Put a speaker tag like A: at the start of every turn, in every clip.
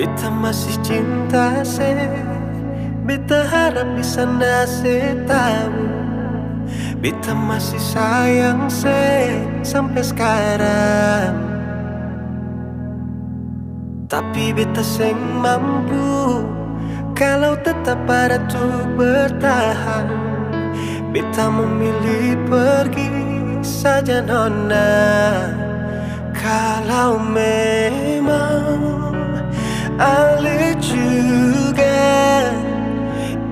A: Beta masih cinta se, beta harap bisa nase tahu. Beta masih sayang se sampai sekarang. Tapi beta seng mampu kalau tetap ada tuh bertahan. Beta memilih pergi saja nona. Kalau memang Ale juga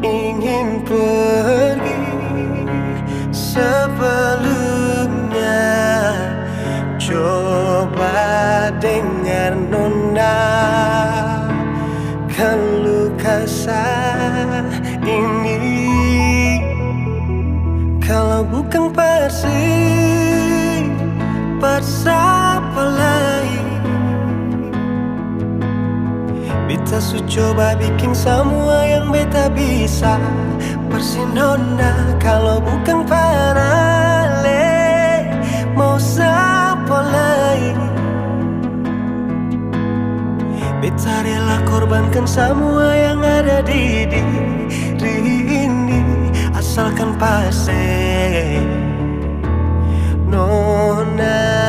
A: ingin pergi sebelumnya, coba dengar nona keluh kesah ini. Kalau bukan siapa lain? Beta su coba bikin semua yang beta bisa. Persinona kalau bukan Ale, mau siapa lain? Beta rela korbankan semua yang ada di diri ini, asalkan pasti nona.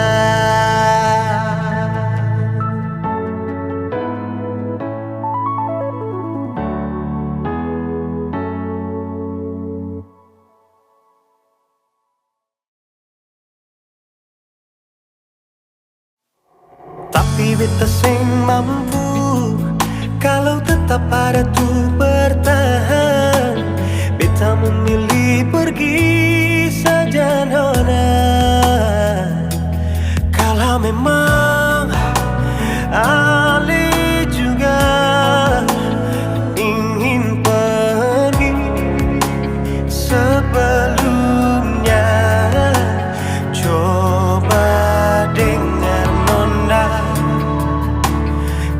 A: Tapi beta seng mampu kalau tetap ada tuh bertahan. Beta memilih pergi saja nona. Kalau memang Ale juga ingin pergi sebelumnya, coba dengar nona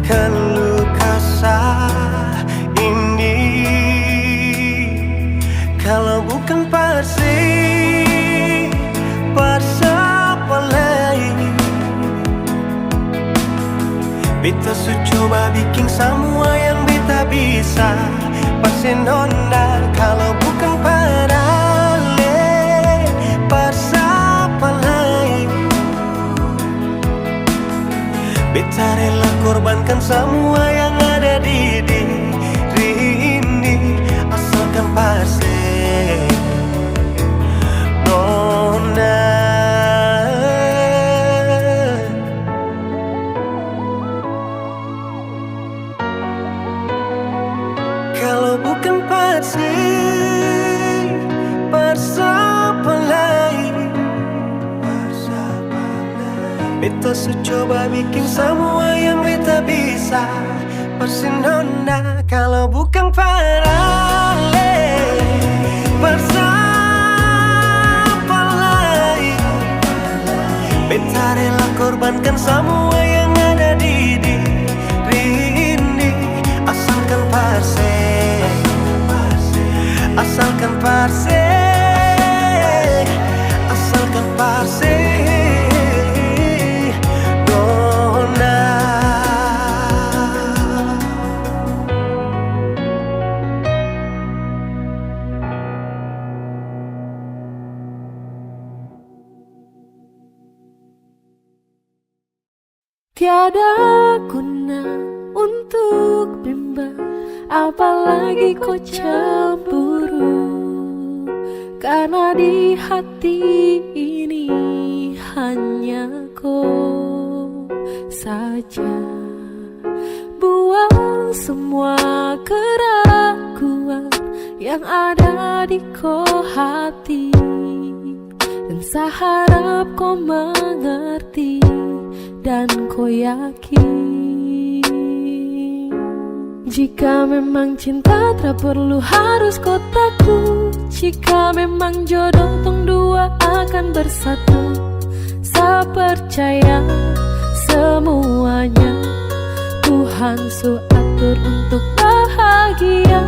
A: keluh kesah ini. Kalau bukan siapa lain? Beta su coba bikin semua yang beta bisa. Pasti nona kalau bukan Ale, siapa lain? Beta rela korbankan semua yang ada di diri ini, asalkan pasti nona. Kalau bukan siapa lain? Beta su coba bikin semua yang beta bisa. Persinona kalau bukan Ale, siapa lain? Beta rela korbankan semua yang ada di diri ini, asalkan pasti, asalkan pasti, asalkan pasti.
B: Tiada guna untuk bimbang, apalagi kau cemburu. Karena di hati ini hanya kau saja. Buang semua keraguan yang ada di kau hati, dan saya harap kau mengerti dan kau yakin. Jika memang cinta tak perlu harus kau takut. Jika memang jodoh tong dua akan bersatu, saya percaya semuanya Tuhan su atur untuk bahagia.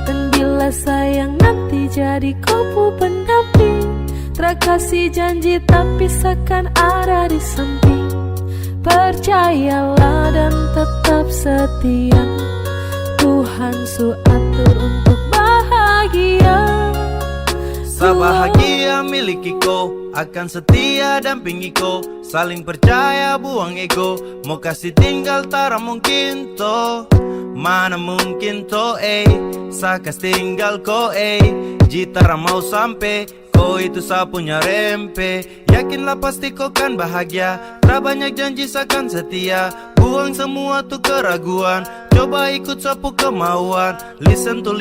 B: Dan bila sayang nanti jadi kau pendamping, terkasih janji tapi seakan ada di samping. Percayalah dan tetap setia, Tuhan su atur untuk bahagia.
C: Sabahagia miliki ko, akan setia dampingi ko. Saling percaya buang ego, mau kasih tinggal tara mungkin to. Mana mungkin to sakas tinggal ko jitara mau sampai, ko itu sa punya rempe. Yakinlah pasti kau kan bahagia, tak banyak janji seakan setia. Buang semua tuh keraguan, coba ikut sapu kemauan. Listen to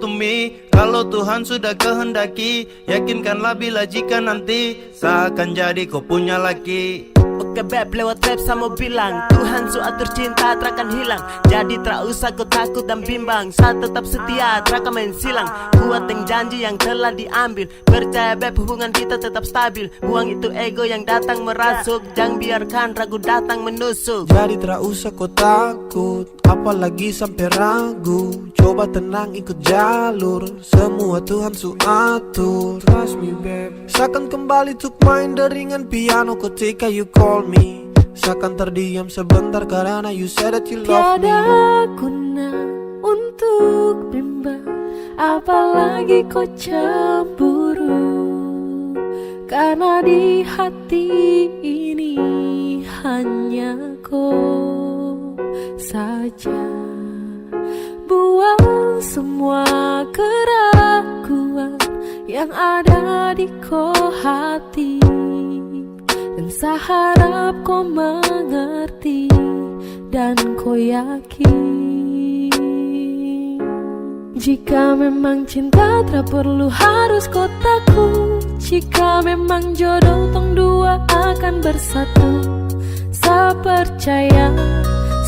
C: me. Kalau Tuhan sudah kehendaki, yakinkanlah bila jika nanti seakan jadi kau punya laki.
D: Oke beb, lewat rap sama bilang Tuhan su atur cinta terakan hilang. Jadi tak usah kau takut dan bimbang, saat tetap setia terakan main silang. Kuat yang janji yang telah diambil, percaya beb hubungan kita tetap stabil. Buang itu ego yang datang merasuk, jangan biarkan ragu datang menusuk.
A: Jadi tak usah kau takut, apalagi sampai ragu. Coba tenang ikut jalur, semua Tuhan su atur. Trust me babe. Seakan kembali tuk main deringan piano ketika you call me. Seakan terdiam sebentar karena you said that you love me.
B: Tiada guna untuk bimbang, apalagi kau cemburu. Karena di hati ini hanya kau saja. Buang semua keraguan yang ada di kau hati, dan saya harap kau mengerti dan kau yakin. Jika memang cinta tak perlu harus kau takut. Jika memang jodoh tong dua akan bersatu, saya percaya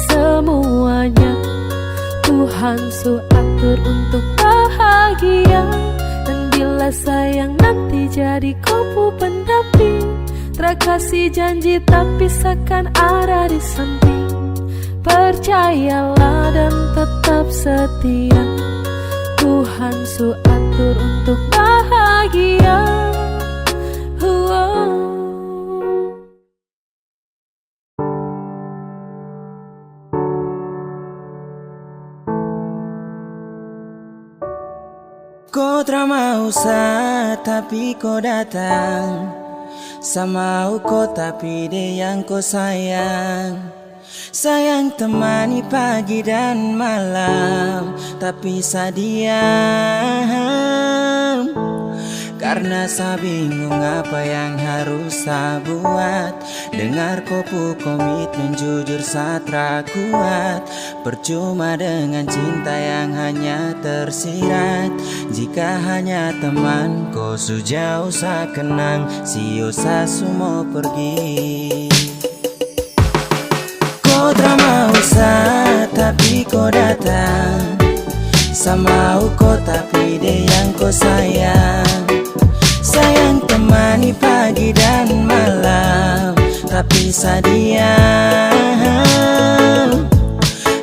B: semuanya Tuhan su atur untuk bahagia. Dan bila sayang nanti jadi kau pendamping, terkasih janji tapi seakan ada di samping. Percayalah dan tetap setia, Tuhan su atur untuk bahagia.
E: Kau tak mau tapi kau datang. Sama kau tapi dia yang kau sayang. Sayang temani pagi dan malam, tapi sadiam. Karena saya bingung apa yang harus saya buat. Dengar kopu komitmen jujur satra kuat. Percuma dengan cinta yang hanya tersirat. Jika hanya teman kau sejauh saya kenang, sio saya semua pergi. Kau tak mau tapi kau datang. Sama kau tapi dia yang kau sayang. Sayang temani pagi dan malam, tapi sadiam.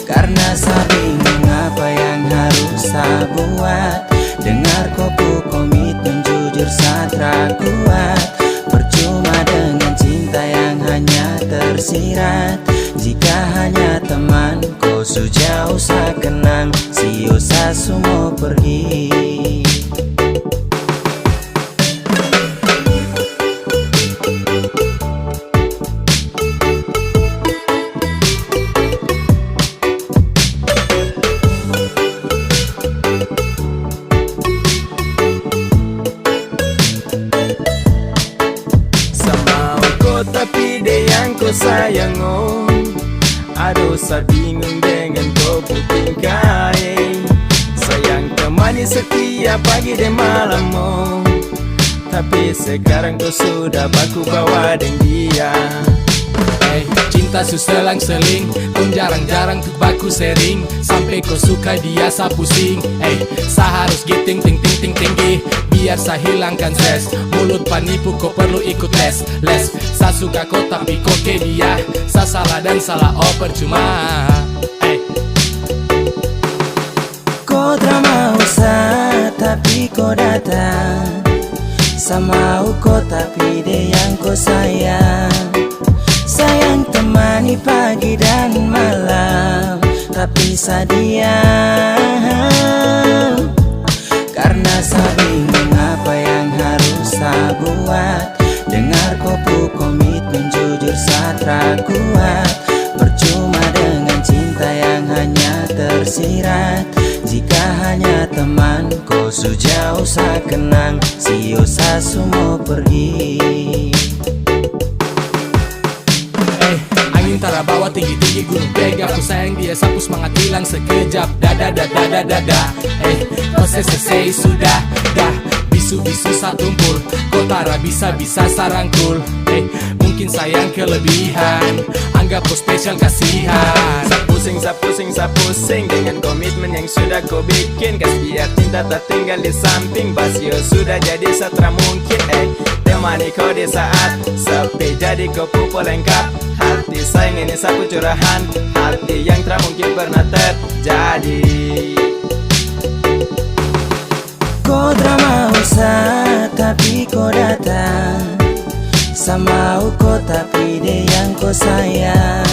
E: Karena saya bingung apa yang harus saya buat. Dengar kopu komitmen jujur satra kuat. Percuma dengan cinta yang hanya tersirat. Jika hanya teman kau sejauh saya kenang, sio saya semua pergi.
C: Tapi dia yang kau sayang aduh saya bingung dengan kau tingkai. Sayang temani setia pagi dan malam tapi sekarang kau sudah baku bawa dengan dia.
F: Cinta su selang-seling, kau jarang-jarang tuh baku sering. Sampai kau suka dia sa pusing. Sa harus giting ting ting ting tinggi, biar sa hilangkan stres. Mulut penipu kau perlu ikut les. Sa suka kau tapi kau ke dia. Sa salah dan salah percuma.
E: Kau tak mau tapi kau datang. Sama kau tapi dia yang kau sayang. Sayang temani pagi dan malam, tak bisa diam. Karena saya bingung apa yang harus saya buat. Dengar kopu komitmen jujur satra kuat. Percuma dengan cinta yang hanya tersirat. Jika hanya teman kau sejauh sa kenang, sio sa semua pergi.
F: Angin tara bawa tinggi-tinggi gunung pega. Ku sayang dia sapu semangat hilang sekejap. Dada dada dada dada. Kau selesai sudah dah. Bisu-bisu satumpul. Kau tara bisa-bisa sarangkul. Mungkin sayang kelebihan. Anggap kau spesial kasihan.
G: Sa pusing dengan komitmen yang sudah kau bikin. Kas biar cinta tak tinggal di samping. Basio sudah jadi satra mungkin. Temani kau di saat sepi, jadi kau pupuk lengkap. Hati sayang ini sapu curahan, hati yang tak mungkin pernah terjadi.
E: Kau drama usah tapi kau datang. Sama kau tapi dia yang kau sayang.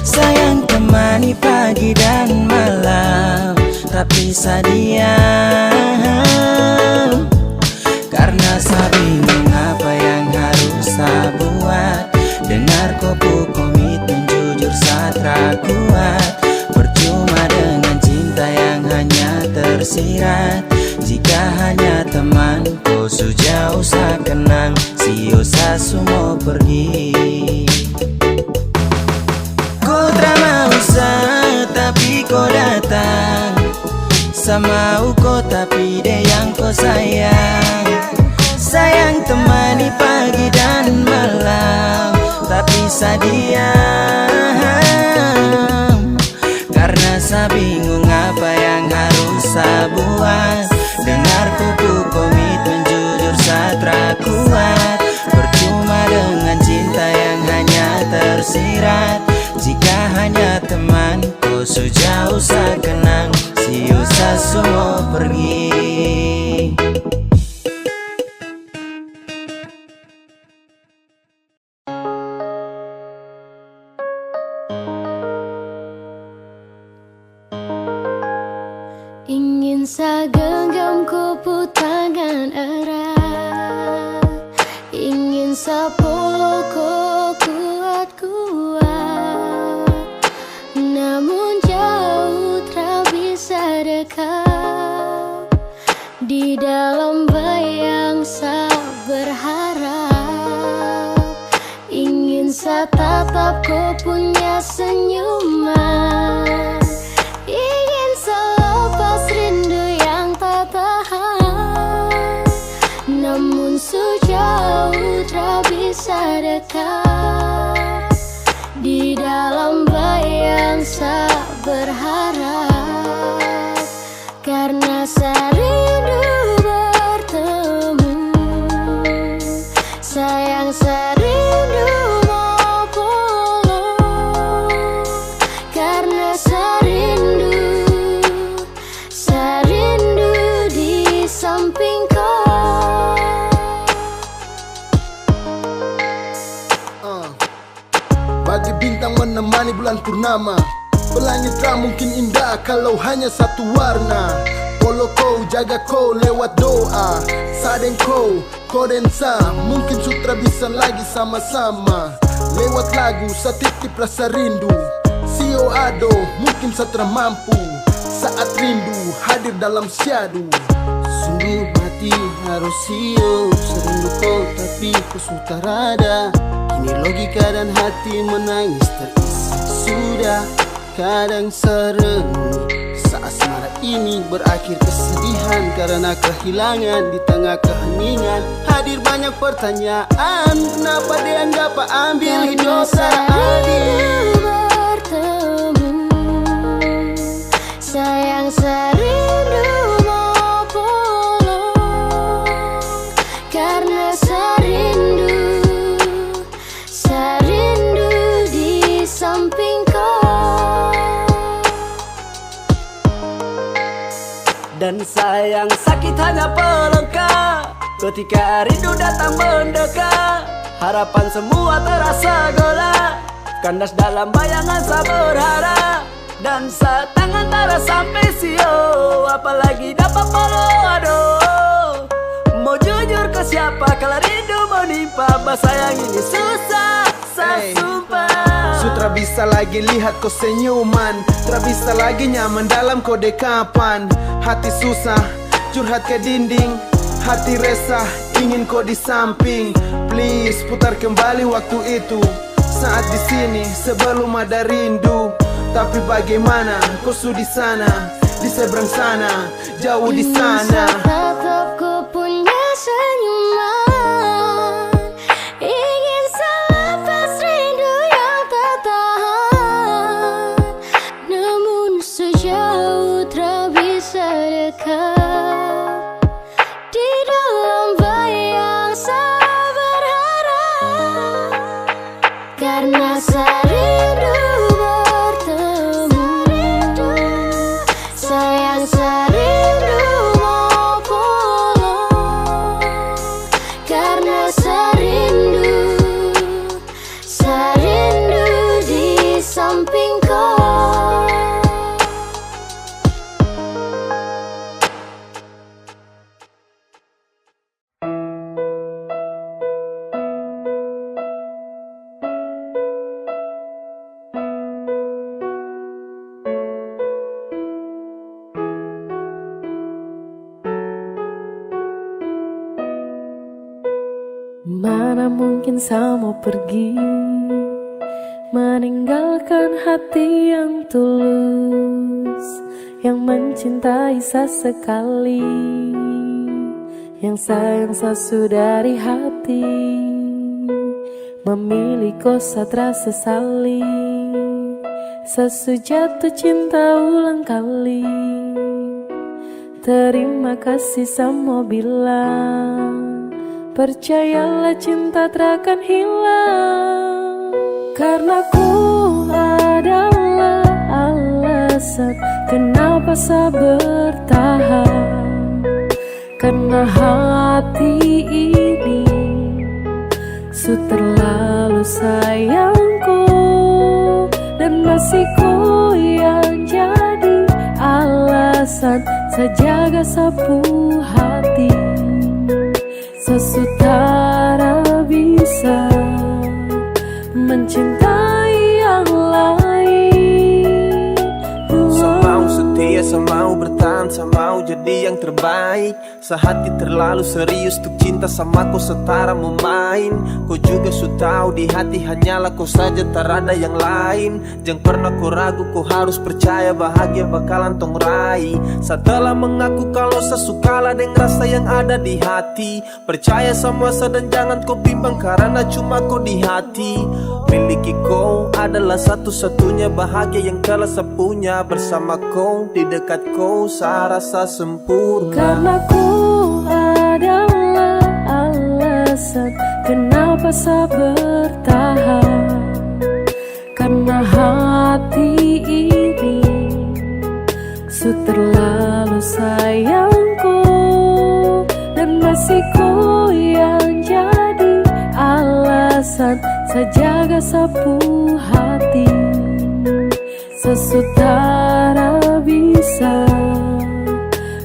E: Sayang temani pagi dan malam, tapi saya diam. Karena saya bingung apa yang harus saya buat. Dengar kopu komitmen jujur satra kuat. Percuma dengan cinta yang hanya tersirat. Jika hanya teman kau sejauh sa kenang, sio sa semua pergi. Kau drama usah tapi kau datang. Sama kau tapi dia yang kau sayang. Sayang temani pagi dan malam, tapi saya diam. Karena saya bingung apa yang harus saya buat. Dengar kuku komitmen jujur satra kuat. Percuma dengan cinta yang hanya tersirat. Jika hanya teman kau sejauh saya kenang, sio sa semua pergi.
B: Ingin sa genggam kupu tangan erat. Ingin sa peluk kuat-kuat. Namun jauh tak bisa dekat. Di dalam bayang sa berharap. Ingin sa tatap kau punya senyuman. Ingin selepas rindu yang tak tahan. Namun sejauh tak bisa dekat. Di dalam bayang sa berharap. Karena sa rindu bertemu. Sayang sa rindu mau peluk. Karena sa rindu di samping kau.
H: Bagi bintang menemani bulan purnama. Pelangi tak mungkin indah kalau hanya satu warna. Polo kau, jaga kau lewat doa. Sadeng kau, dan sa. Mungkin sutra bisa lagi sama-sama. Lewat lagu, sa titip rasa rindu. Sio ado, mungkin satra mampu. Saat rindu hadir dalam syadu.
I: Sungguh mati harus sio. Serindu kau tapi kau sudah rada. Kini logika dan hati menangis terisi. Sudah kadang serenung. Saat asmara ini berakhir kesedihan. Karena kehilangan di tengah keheningan. Hadir banyak pertanyaan. Kenapa dianggap ambil dosa adil.
B: Bertemu. Sayang sa rindu mau peluk. Karena sa rindu di samping kau.
D: Dan sayang sakit hanya pelengkap ketika rindu datang mendekat. Harapan semua terasa gelap
J: Kandas dalam bayangan saya berharap, dan setangan tara sampai sio. Apalagi dapat polo, aduh. Mau jujur ke siapa kalau rindu menimpa. Bahasa yang ini susah, saya sumpah.
A: Sutra bisa lagi lihat kau senyuman, tra bisa lagi nyaman dalam kau dekapan. Hati susah, curhat ke dinding, hati resah, ingin kau di samping. Please putar kembali waktu itu, saat di sini sebelum ada rindu. Tapi bagaimana kau sudah di sana, di seberang sana, jauh di sana.
B: Tetap ku punya senyuman, ingin selepas rindu yang tak tahan. Namun sejauh tak bisa dekat, di dalam bayang saya berharap. Karena saya rindu bertemu, sayang saya rindu mau pulang. Karena saya rindu di samping kau. Mana mungkin saya mau pergi, meninggalkan hati yang tulus, yang mencintai sesekali, yang sayang saya dari hati. Memilih kau satra sesali, sesujatuh cinta ulang kali. Terima kasih sama bilang, percayalah cinta takkan hilang. Karena ku adalah alasan kenapa saya bertahan. Karena hati ini su terlalu sayangku, dan masih ku yang jadi alasan saya jaga sapu hati. Sesutara bisa mencintai yang lain.
A: Saya mau setia, saya mau bertahan, saya mau jadi yang terbaik. Sehati terlalu serius untuk cinta sama kau setara memain. Kau juga sudah tahu di hati hanyalah kau saja, tak ada yang lain. Jangan pernah kau ragu, kau harus percaya bahagia bakalan tong raih. Setelah mengaku kalau saya sukalah dengan rasa yang ada di hati. Percaya sama saya dan jangan kau bimbang karena cuma kau di hati. Miliki kau adalah satu-satunya bahagia yang telah saya punya. Bersama kau, di dekat kau, saya rasa sempurna.
B: Karena ku adalah alasan kenapa saya bertahan. Karena hati ini su terlalu sayangku, dan masih ku yang jadi alasan saya jaga sapu hati. Sesutara bisa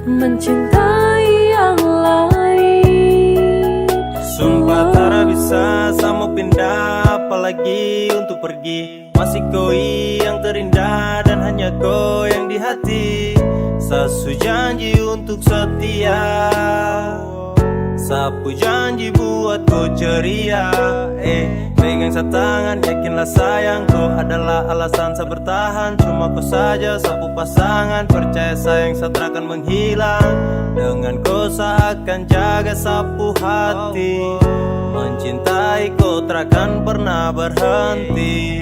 B: mencintai yang lain.
C: Sumpah tak bisa sama pindah, apalagi untuk pergi. Masih kau yang terindah dan hanya kau yang di hati. Sasu janji untuk setia, sapu janji buat kau ceria. Pegang sa tangan, yakinlah sayang, kau adalah alasan saya bertahan. Cuma kau saja sapu pasangan, percaya sayang saya takkan menghilang. Dengan kau saya akan jaga sapu hati, mencintai kau takkan pernah berhenti.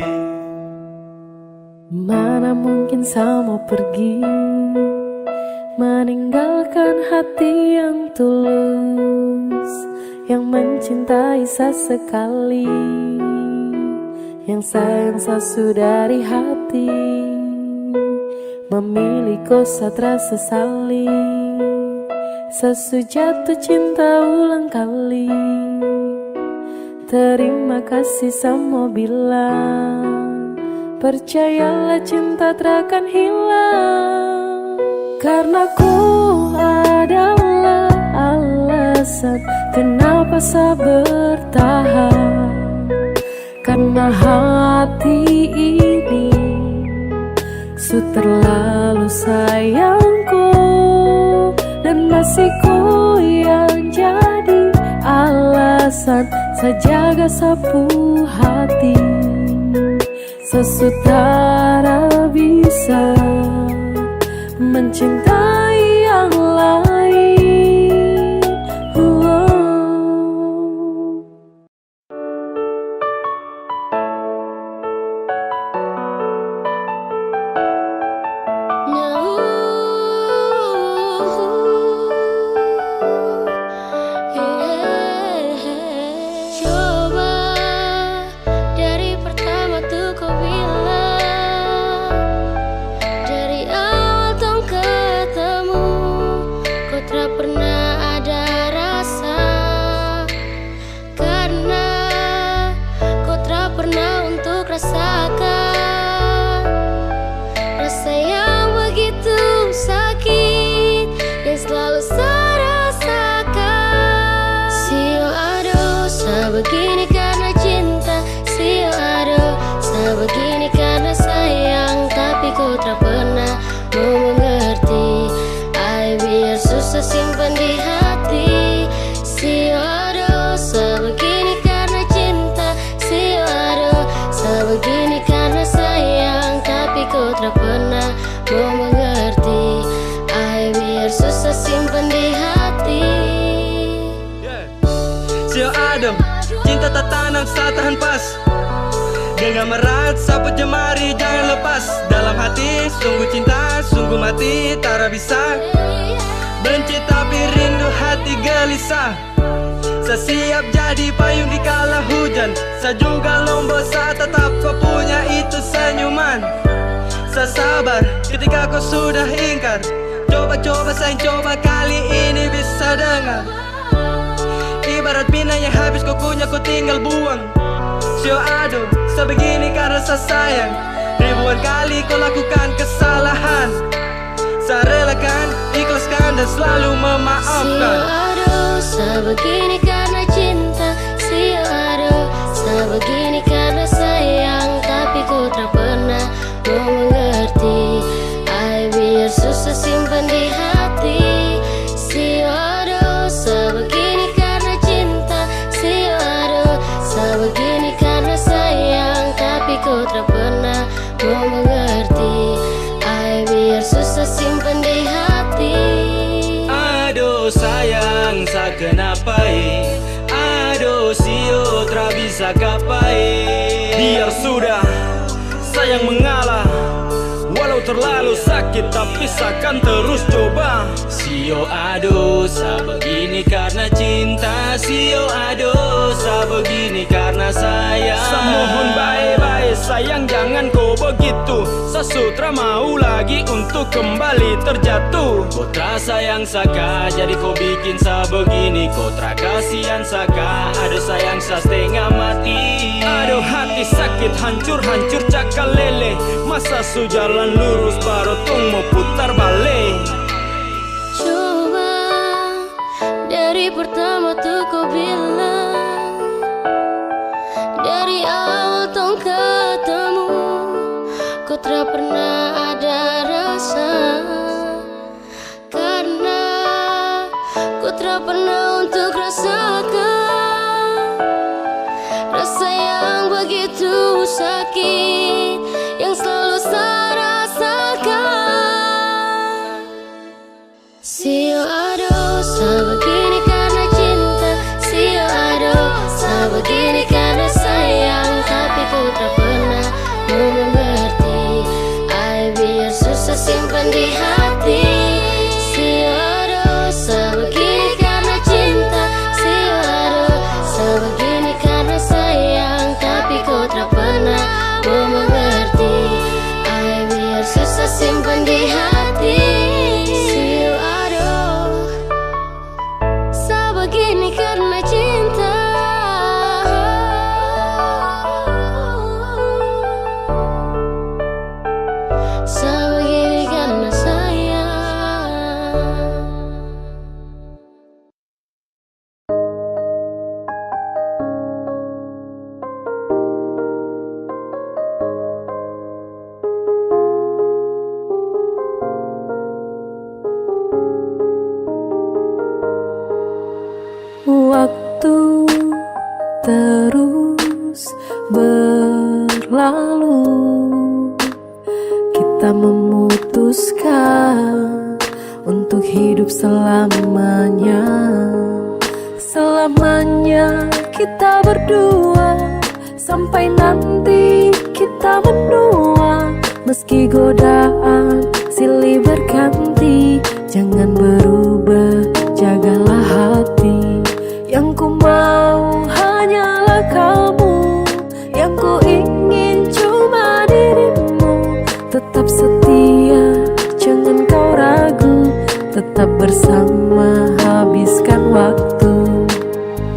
B: Mana mungkin saya mau pergi, meninggalkan hati yang tulus, yang mencintai sesekali, yang sayang saya dari hati. Memilih kau satra sesali, sesujatuh cinta ulang kali. Terima kasih sama bilang, Percayalah cinta takkan hilang, karena ku adalah alasan kenapa saya bertahan. Karena hati ini su terlalu sayangku, dan masih ku yang jadi alasan saya jaga sapu hati. Sesutara bisa mencintai yang lain.
K: Coba dari pertama tuh kau bilang, dari awal tong ketemu, kau tak pernah ada rasa. Karena kau tak pernah untuk rasakan rasa yang begitu sakit yang selalu saya rasakan. Sio aduh, saya begini karena cinta. Sio aduh, saya begini karena sayang. Tapi kau tak pernah mau mengerti. Ay, biar susah simpan di hati. Sio aduh, saya begini karena cinta. Sio aduh, saya begini karena sayang. Tapi kau tak pernah mau mengerti. Ay, biar susah simpan di hati.
C: Sio adem, cinta tak tanam saat tahan pas. Genggam erat, sapu jemari jangan lepas. Dalam hati, sungguh cinta, sungguh mati. Tak bisa benci tapi rindu hati gelisah. Saya siap jadi payung di kala hujan. Saya juga lombok saat tetap kau punya itu senyuman. Saya sabar ketika kau sudah ingkar. Coba-coba sayang, coba kali ini bisa dengar. Ibarat pina yang habis kau kunyah kau tinggal buang. Sio aduh, saya begini karena saya sayang. Ribuan kali kau lakukan kesalahan. Saya relakan, ikhlaskan dan selalu memaafkan.
K: Sio aduh, saya begini karena cinta. Sio aduh, saya begini karena sayang. Tapi kau tak pernah mau mengerti. Ay, biar susah simpan di hati. Sio aduh, saya begini karena cinta. Sio aduh, saya begini karena sayang. Tapi kau tak pernah mau mengerti. Ay, biar susah simpan di hati.
C: Aduh sayang, sa kenapa Aduh sio tra bisa kapai. Biar sudah, sayang mengalah. Walau terlalu sakit tapi seakan terus coba. Sio aduh, sa begini karena cinta. Sio aduh, sa begini karena sayang. Sa mohon baik-baik sayang jangan kau begitu. Sa sutra mau lagi untuk kembali terjatuh. Kau tra sayang saka jadi kau bikin sa begini. Kau tra kasihan saka, aduh sayang sa setengah mati. Aduh hati sakit hancur-hancur cakal lele. Masa su jalan lurus baru tung mau putar balik.
K: Coba dari pertama tuh kau bilang, dari awal tong ketemu, kau tak pernah ada rasa. Karena kau tak pernah untuk rasakan rasa yang begitu sakit yang selalu saya rasakan. Sio aduh, saya begini karena cinta. Sio aduh, saya begini karena sayang. Tapi kau tak pernah mau mengerti. Ay, biar susah simpan di hati. Sio aduh, saya begini karena cinta. Sio aduh, saya begini karena sayang. Tapi kau tak pernah mau mengerti. Ay, biar susah simpan di hati. Sio aduh.
B: berlalu, kita memutuskan untuk hidup selamanya. Selamanya kita berdua, sampai nanti kita menua. Meski godaan silih berganti, jangan berubah, jagalah hati. Yang ku mau hanyalah kamu, yang ku ingin cuma dirimu. Tetap setia, jangan kau ragu, tetap bersama, habiskan waktu.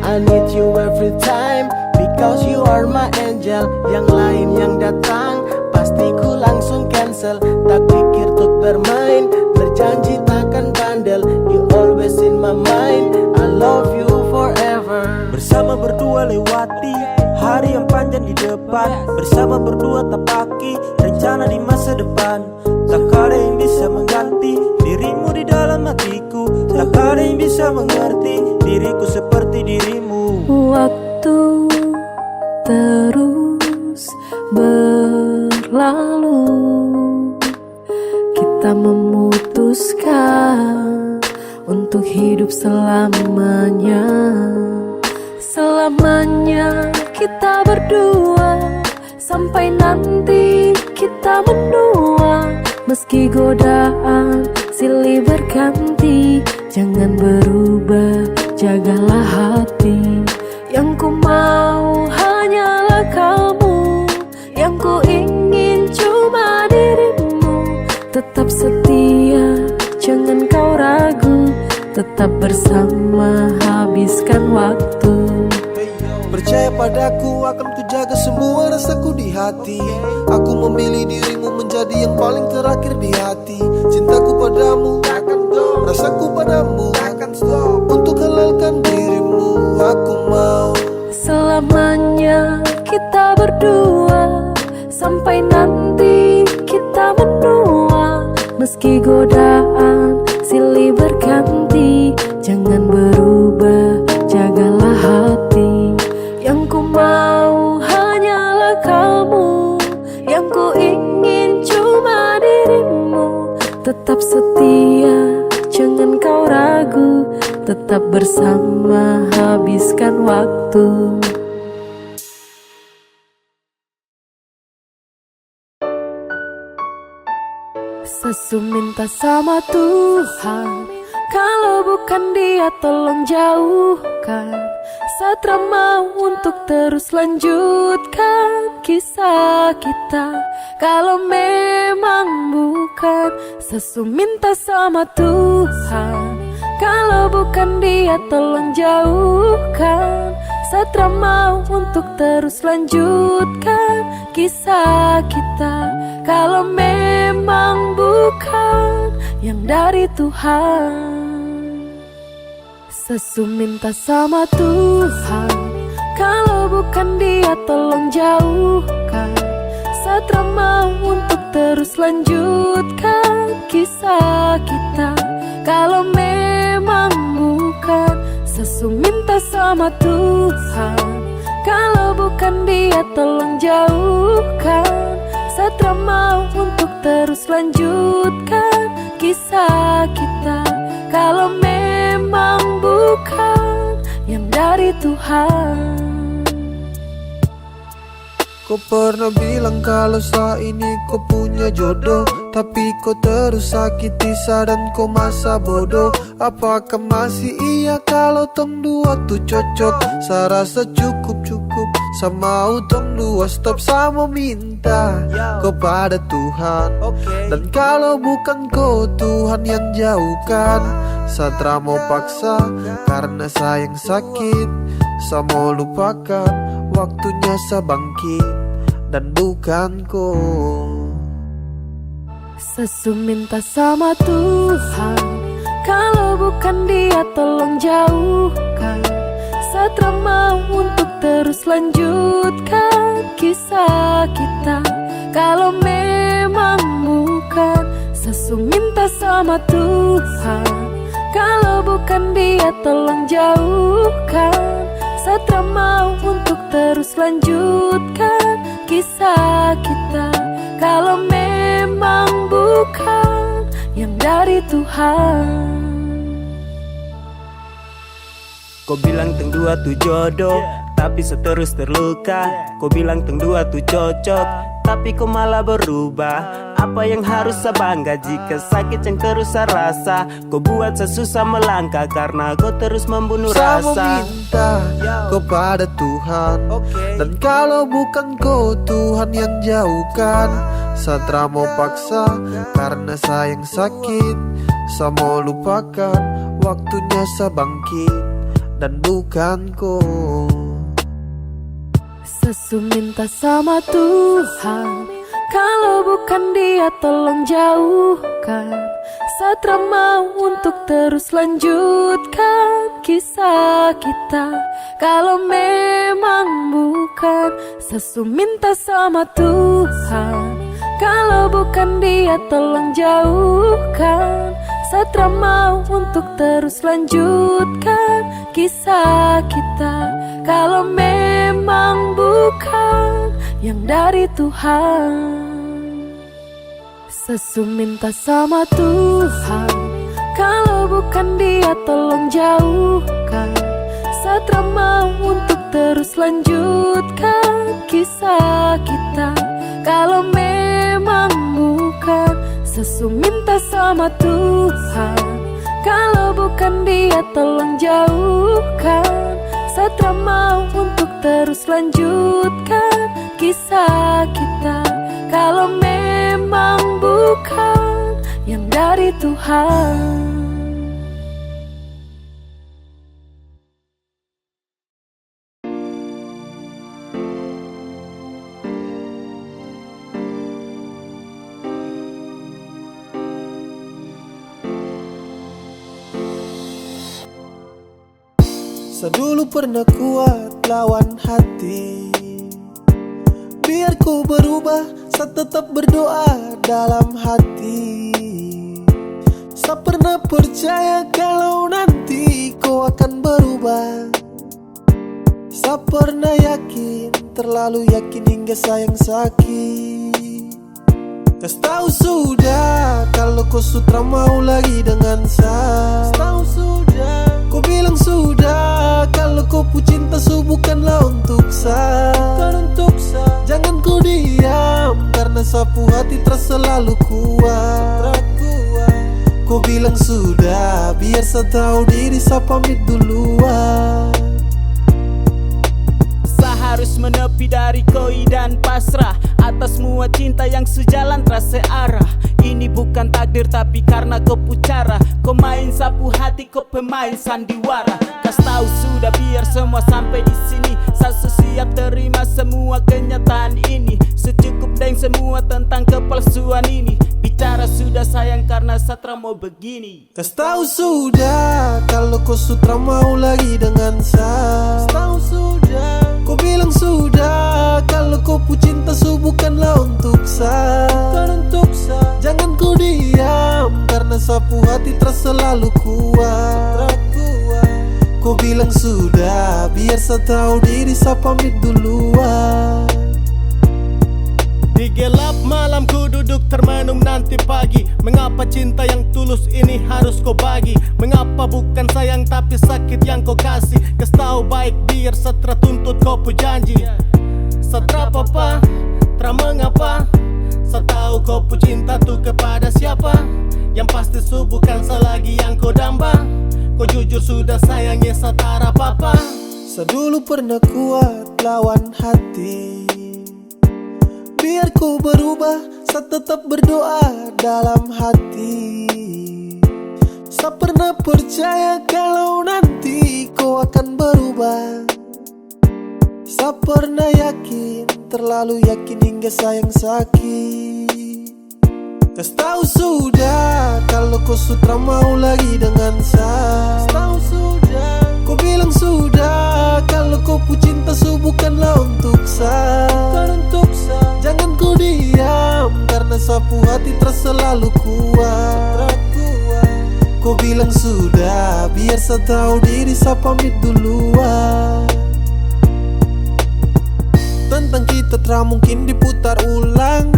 I: I need you every time, because you are my angel. Yang lain yang datang, pasti ku langsung cancel. Tak pikir untuk bermain, berjanji takkan bandel. You always in my mind, I love you forever.
L: Bersama berdua lewati hari yang panjang di depan. Bersama berdua tapaki rencana di masa depan. Tak ada yang bisa mengganti dirimu di dalam hatiku. Tak ada yang bisa mengerti diriku seperti dirimu.
B: Waktu terus berlalu, kita memutuskan untuk hidup selamanya. Selamanya kita berdua, sampai nanti kita menua. Meski godaan silih berganti, jangan berubah, jagalah hati. Yang ku mau hanyalah kamu, yang ku ingin cuma dirimu. Tetap setia, jangan kau ragu, tetap bersama, habiskan waktu.
A: Percaya padaku, akan ku jaga semua rasaku di hati. Aku memilih dirimu menjadi yang paling terakhir di hati. Cintaku padamu takkan stop, rasaku padamu takkan stop. Untuk halalkan dirimu, aku mau
B: selamanya kita berdua, sampai nanti kita menua. Meski godaan silih berganti, jangan berubah, jagalah hati. Yang ku mau hanyalah kamu, yang ku ingin cuma dirimu. Tetap setia, jangan kau ragu, tetap bersama, habiskan waktu. Sesu minta sama Tuhan, kalau bukan Dia tolong jauhkan. Satra mau untuk terus lanjutkan kisah kita. Kalau memang bukan, Sesu minta sama Tuhan, kalau bukan Dia tolong jauhkan. Satra mau untuk terus lanjutkan kisah kita. Kalau memang bukan yang dari Tuhan. Sesu minta sama Tuhan, kalau bukan Dia tolong jauhkan. Satra mau untuk terus lanjutkan kisah kita. Kalau memang bukan, Sesu minta sama Tuhan, kalau bukan Dia tolong jauhkan. Satra mau untuk terus lanjutkan kisah kita. Kalau memang bukan yang dari Tuhan.
A: Kau pernah bilang kalau saat ini kau punya jodoh, tapi kau terus sakiti dan kau masa bodoh. Apakah masih iya kalau tong dua tuh cocok? Saya rasa cukup sama tong dua stop sama minta kepada Tuhan. Dan kalau bukan kau Tuhan yang jauhkan, Satra mau paksa karena sayang sakit. Saya mau lupakan, waktunya saya bangkit dan bukan kau.
B: Sesu minta sama Tuhan, kalau bukan Dia tolong jauhkan. Satra mau untuk terus lanjutkan kisah kita. Kalau memang bukan, Sesu minta sama Tuhan, kalau bukan Dia tolong jauhkan. Satra mau untuk terus lanjutkan kisah kita, kalau memang bukan yang dari Tuhan.
L: Kau bilang teng dua tu jodoh, tapi seterus terluka. Kau bilang teng dua tu cocok, tapi kau malah berubah. Apa yang harus saya bangga jika sakit yang terus saya rasa? Kau buat saya susah melangkah karena kau terus membunuh
A: Saya
L: rasa.
A: meminta kepada Tuhan, dan kalau bukan kau Tuhan yang jauhkan. Saya mau paksa karena sayang sakit. Saya mau lupakan, waktunya saya bangkit, dan bukan kau.
B: Sesu minta sama Tuhan, kalau bukan Dia tolong jauhkan. Satra mau untuk terus lanjutkan kisah kita, kalau memang bukan. Sesu minta sama Tuhan, kalau bukan Dia tolong jauhkan. Satra mau untuk terus lanjutkan kisah kita, kalau memang bukan yang dari Tuhan. Sesu minta sama Tuhan, kalau bukan Dia tolong jauhkan. Satra mau untuk terus lanjutkan kisah kita, kalau memang bukan. Sesu minta sama Tuhan, kalau bukan Dia tolong jauhkan. Satra mau untuk terus lanjutkan kisah kita, kalau memang bukan yang dari Tuhan.
A: Saya dulu pernah kuat lawan hati, biar ku berubah, saya tetap berdoa dalam hati. Saya pernah percaya kalau nanti kau akan berubah. Saya pernah yakin, terlalu yakin hingga sayang sakit. Kas tahu sudah kalau kau sudah mau lagi dengan saya. Tahu sudah, kau bilang sudah kalau kau pu cinta bukanlah untuk saya. Jangan kau diam karena sapu hati terasa selalu kuat. Kau bilang sudah, biar saya tahu diri, saya pamit duluan.
J: Harus menepi dari koi dan pasrah atas semua cinta yang sejalan terasa arah. Ini bukan takdir tapi karena kau pucara. Kau main sapu hati, kau pemain sandiwara. Kas tahu sudah, biar semua sampai di sini. Saya siap terima semua kenyataan ini. Secukup dan semua tentang kepalsuan ini. Bicara sudah sayang karena Satra mau begini.
A: Kas tahu sudah kalau kau sudah mau lagi dengan saya. Tahu sudah, kau bilang sudah kalau kau pu cinta bukanlah untuk saya. Jangan kau diam karena sapu hati terasa selalu kuat. Kau bilang sudah, biar saya tahu diri, saya pamit duluan.
M: Di gelap malam ku duduk termenung nanti pagi. Mengapa cinta yang tulus ini harus kau bagi? Mengapa bukan sayang tapi sakit yang kau kasih? Kas tahu baik biar Satra tuntut kau pu janji. Satra papa, tra mengapa? Saya tahu kau pu cinta tu kepada siapa? Yang pasti bukan saya lagi yang kau damba. Kau jujur sudah sayangnya Satara papa.
A: Saya dulu pernah kuat lawan hati, biar ku berubah, saya tetap berdoa dalam hati. Saya pernah percaya kalau nanti kau akan berubah. Saya pernah yakin, terlalu yakin hingga sayang sakit. Kas tahu sudah kalau kau sudah mau lagi dengan saya. Tahu sudah, kau bilang sudah kalau kau pu cinta bukanlah untuk saya. Jangan kau diam karena sapu hati terasa selalu kuat. Kau bilang sudah, biar saya tahu diri, saya pamit duluan. tentang kita tak mungkin diputar ulang.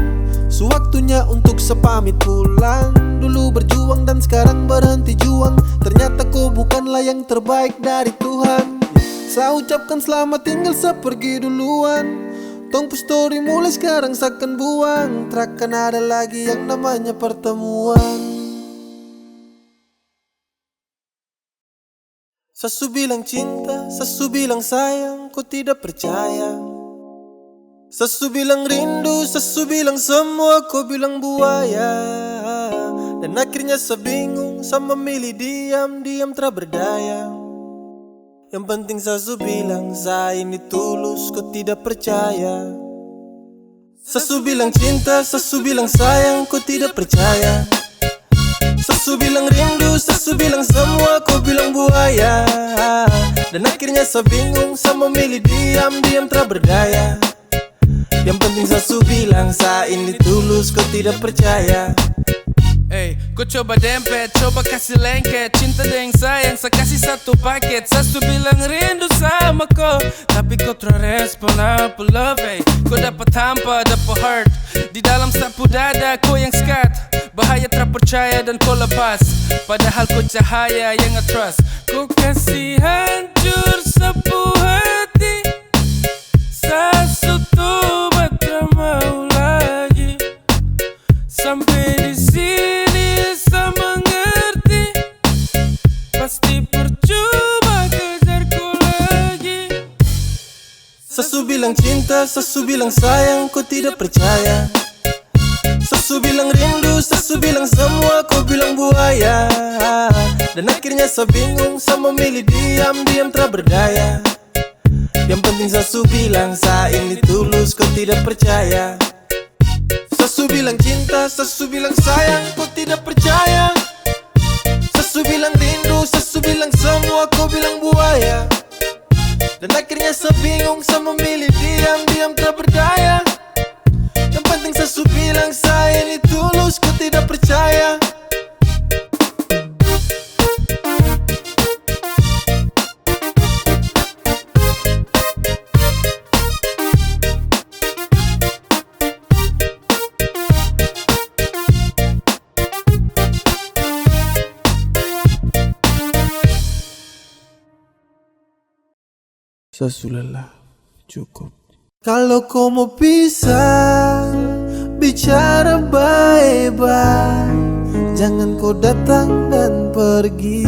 A: Sewaktunya untuk sepamit pulang. Dulu berjuang dan sekarang berhenti juang. Ternyata kau bukanlah yang terbaik dari Tuhan. Saya ucapkan selamat tinggal sepergi duluan. Tongpu story mulai sekarang seakan buang. Takkan ada lagi yang namanya pertemuan. Sesu bilang cinta, sesu bilang sayang, kau tidak percaya. Sesu bilang rindu, sesu bilang semua, kau bilang buaya. Dan akhirnya saya bingung, saya memilih diam, diam tak berdaya. Yang penting sesu bilang saya ini tulus, kau tidak percaya. Sesu bilang cinta, sesu bilang sayang, kau tidak percaya. Sesu bilang rindu, sesu bilang semua, kau bilang buaya. Dan akhirnya saya bingung, saya memilih diam, diam tak berdaya. Yang penting sesu bilang saya ini tulus, kau tidak percaya.
F: Hey, kau coba dempet, coba kasih lengket. Cinta dengan sayang, saya kasih satu paket. Sesu bilang rindu sama kau, tapi kau terrespon apa love, hey. Kau dapat hampa, dapat heart. Di dalam sapu dada, kau yang skat. Bahaya tak percaya dan kau lepas. Padahal kau cahaya yang nge-trust. Kau kasih hancur sapu hati. Sesu tuh tak mau lagi. Sampai di sini saya mengerti. Pasti percuma kejarku lagi.
A: Sesu bilang cinta, sesu bilang sayang, kau tidak percaya. Sesu bilang rindu, sesu bilang semua, kau bilang buaya. Dan akhirnya saya bingung, saya memilih diam, diam tak berdaya. Yang penting sesu bilang saya ini tulus, kau tidak percaya. Sesu bilang cinta, sesu bilang sayang, kau tidak percaya. Sesu bilang rindu, sesu bilang semua, kau bilang buaya. Dan akhirnya saya bingung, saya memilih diam, diam tak berdaya. Yang penting sesu bilang saya ini tulus, kau tidak percaya. Sesu lelah, cukup. Kalau kau mau pisah, bicara baik-baik. Jangan kau datang dan pergi.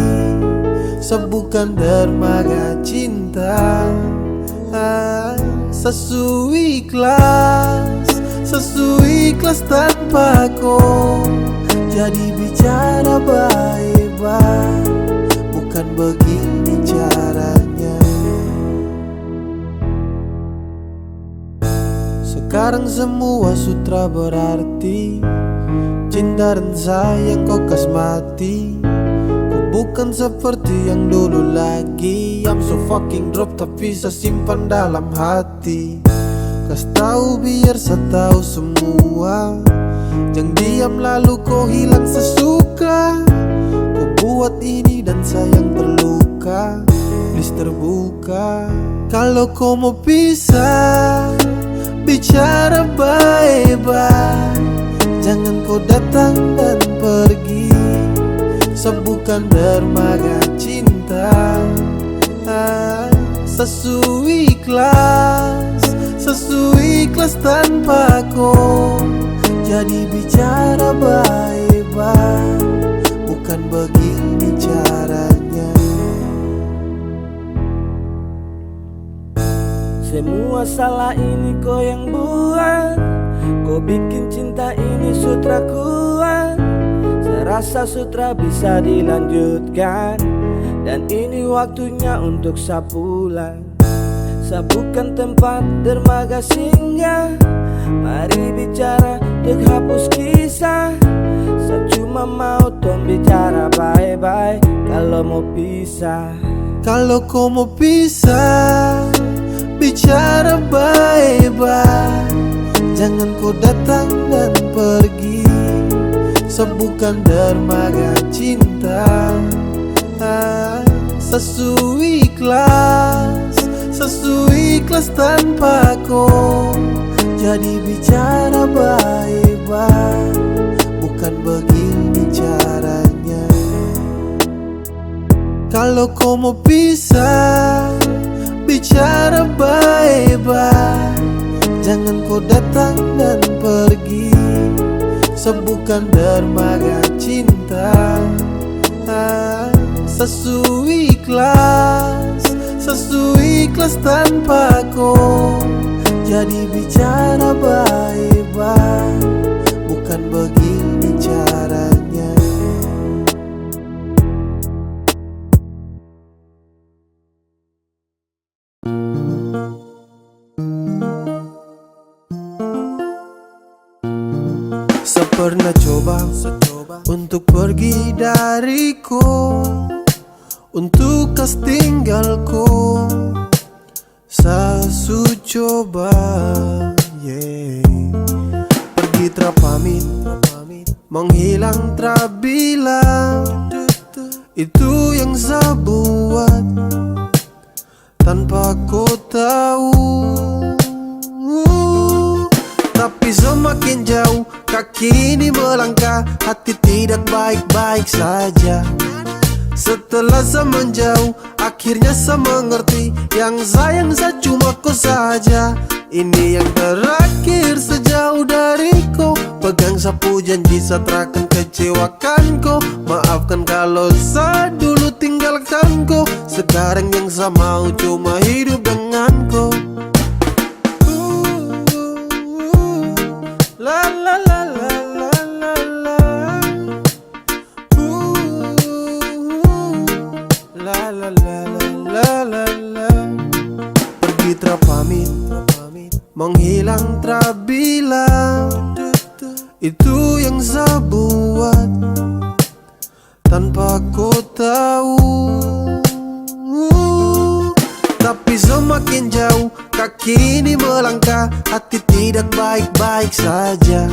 A: Saya bukan dermaga cinta. Sesu ikhlas tanpa kau. Jadi bicara baik-baik. Bukan begini caranya. Sekarang semua sutra berarti. Cinta dan sayang kau kasmati. Kau bukan seperti yang dulu lagi. I'm so fucking drop tapi saya simpan dalam hati. Kas tahu biar saya tahu semua. Jangan diam lalu kau hilang sesuka. Kau buat ini dan sayang terluka. Please terbuka. Kalau kau mau pisah, bicara baik-baik. Jangan kau datang dan pergi. Saya bukan dermaga cinta. Sesu ikhlas tanpa kau. Jadi bicara baik-baik. Bukan begini caranya.
J: Semua salah ini kau yang buat. Kau bikin cinta ini sutra kuat. Saya rasa sutra bisa dilanjutkan. Dan ini waktunya untuk saya pulang. Saya bukan tempat dermaga singgah. Mari bicara dek hapus kisah. Saya cuma mau tong bicara baik-baik. Kalau mau pisah,
A: kalau kau mau pisah, bicara baik-baik. Jangan kau datang dan pergi. Saya bukan dermaga cinta. Sesu Seikhlas tanpa kau. Jadi bicara baik-baik, bukan begini caranya. Kalau kau mau pisah, bicara baik-baik. Jangan kau datang dan pergi, sebukan dermaga cinta. Seikhlas tanpa kau. Jadi bicara baik-baik, bukan begini caranya. Pernah coba untuk pergi dariku, untuk kas tinggalku. Sasu coba, pergi terpamit, menghilang terbilang. Itu yang saya buat tanpa kau tahu. Tapi semakin jauh kaki ini melangkah, hati tidak baik-baik saja. Setelah saya menjauh, akhirnya saya mengerti, yang sayang saya cuma kau saja. Ini yang terakhir sejauh dariku. Pegang sapu janji saya takkan kecewakan kau. Maafkan kalau saya dulu tinggalkan kau. Sekarang yang saya mau cuma hidup dengan kau. La la la la la la la. La la la la la la. Pergi terpamit, menghilang terbilang. Itu yang saya buat tanpa kau tahu. Tapi semakin jauh kaki ini melangkah, hati tidak baik-baik saja.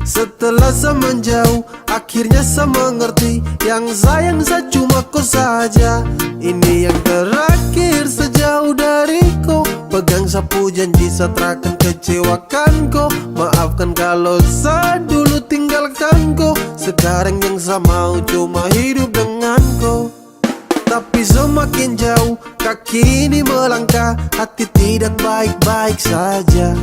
A: Setelah saya menjauh, akhirnya saya mengerti, yang sayang saya cuma kau saja. Ini yang terakhir sejauh dariku. Pegang sapu janji saya takkan kecewakan kau. Maafkan kalau saya dulu tinggalkan kau. Sekarang yang saya mau cuma hidup dengan kau. Tapi semakin jauh kaki ini melangkah, hati tidak baik-baik saja.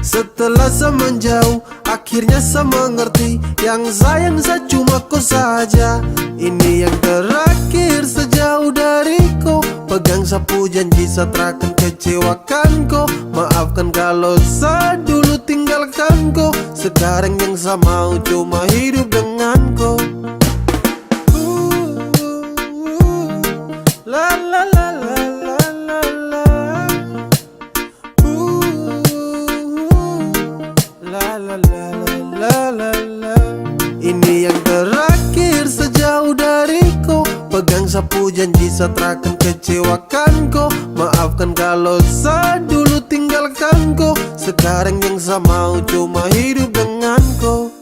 A: Setelah saya menjauh, akhirnya saya mengerti, yang sayang saya cuma kau saja. Ini yang terakhir sejauh dariku. Pegang sapu janji saya takkan kecewakan kau. Maafkan kalau saya dulu tinggalkan kau. Sekarang yang saya mau cuma hidup dengan kau. La la la la la la la. La la la la la la. Ini yang terakhir sejauh dariku. Pegang sapu janji saya takkan kecewakan kau. Maafkan kalau saya dulu tinggalkan kau. Sekarang yang saya mau cuma hidup dengan kau.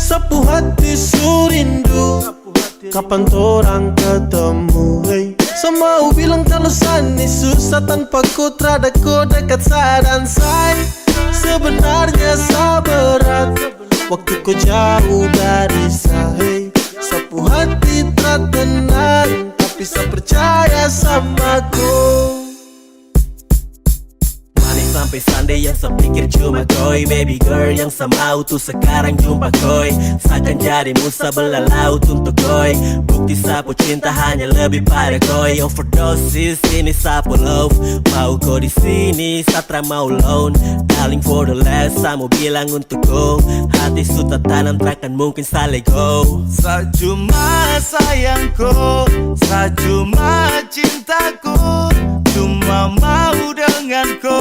A: Sapu hati surindu, kapan torang ketemu, hey. Semau bilang kalau sani susah tanpa ku terada ku dekat saya dan saya. Sebenarnya saya berat waktu ku jauh dari saya, hey. Sapu hati tak tenang, tapi saya percaya sama ku.
D: Sampai Sunday yang saya pikir cuma koi. Baby girl yang saya mau tuh sekarang jumpa koi. Seakan jadi musa belah laut untuk koi. Bukti sapu cinta hanya lebih pada koi. Overdosis ini sapu love. Mau kau di sini Satra mau loan. Darling for the last saya mau bilang untuk kau. Hati sudah tanam takkan mungkin saya let go.
C: Saya cuma sayangku, saya cuma cintaku, cuma mau denganku.